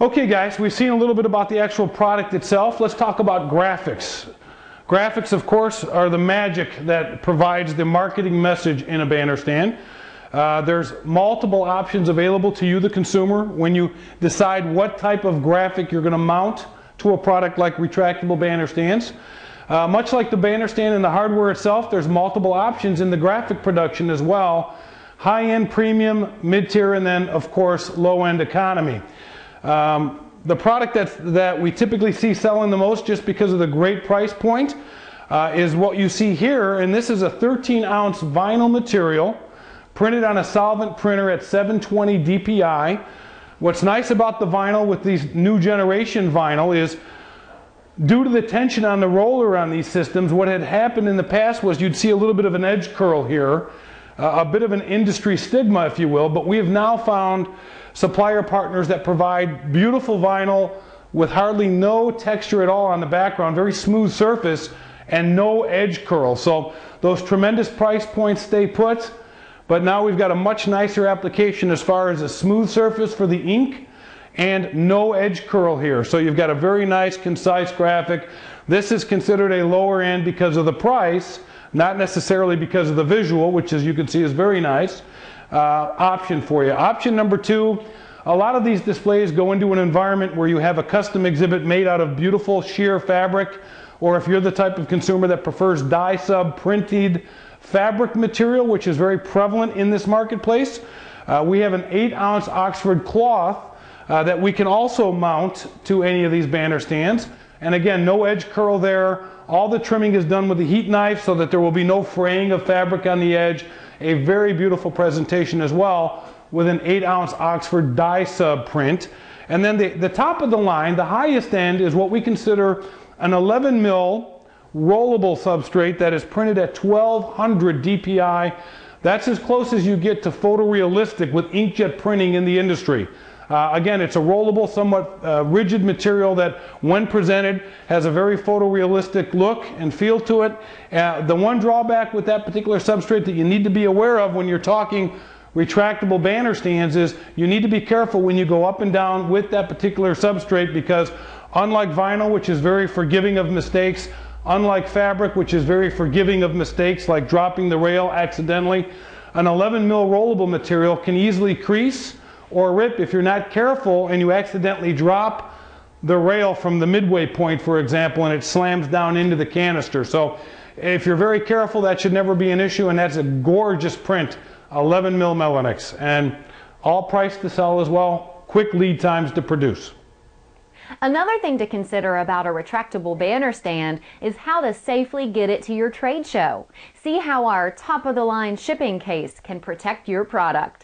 Okay guys, we've seen a little bit about the actual product itself. Let's talk about graphics. Graphics, of course, are the magic that provides the marketing message in a banner stand. There's multiple options available to you, the consumer, when you decide what type of graphic you're going to mount to a product like retractable banner stands. Much like the banner stand and the hardware itself, there's multiple options in the graphic production as well. High-end, premium, mid-tier, and then, of course, low-end economy. The product that we typically see selling the most, just because of the great price point, is what you see here. And this is a 13-ounce vinyl material printed on a solvent printer at 720 DPI. What's nice about the vinyl with these new generation vinyl is, due to the tension on the roller on these systems, what had happened in the past was you'd see a little bit of an edge curl here, a bit of an industry stigma, if you will, but we have now found supplier partners that provide beautiful vinyl with hardly no texture at all on the background, very smooth surface, and no edge curl. So those tremendous price points stay put, but now we've got a much nicer application as far as a smooth surface for the ink and no edge curl here. So you've got a very nice, concise graphic. This is considered a lower end because of the price, not necessarily because of the visual, which, as you can see, is very nice. Option for you. Option number two, a lot of these displays go into an environment where you have a custom exhibit made out of beautiful sheer fabric, or if you're the type of consumer that prefers dye sub printed fabric material, which is very prevalent in this marketplace, we have an 8-ounce Oxford cloth that we can also mount to any of these banner stands. And again, no edge curl there. All the trimming is done with a heat knife so that there will be no fraying of fabric on the edge. A very beautiful presentation as well, with an 8-ounce Oxford dye sub print. And then the top of the line, the highest end, is what we consider an 11 mil rollable substrate that is printed at 1200 DPI. That's as close as you get to photorealistic with inkjet printing in the industry. Again, it's a rollable, somewhat rigid material that, when presented, has a very photorealistic look and feel to it. The one drawback with that particular substrate that you need to be aware of when you're talking retractable banner stands is you need to be careful when you go up and down with that particular substrate, because unlike vinyl, which is very forgiving of mistakes, unlike fabric, which is very forgiving of mistakes like dropping the rail accidentally, an 11 mil rollable material can easily crease or rip if you're not careful and you accidentally drop the rail from the midway point, for example, and it slams down into the canister. So if you're very careful, that should never be an issue, and that's a gorgeous print, 11 mil Melanix, and all priced to sell as well, quick lead times to produce. Another thing to consider about a retractable banner stand is how to safely get it to your trade show. See how our top-of-the-line shipping case can protect your product.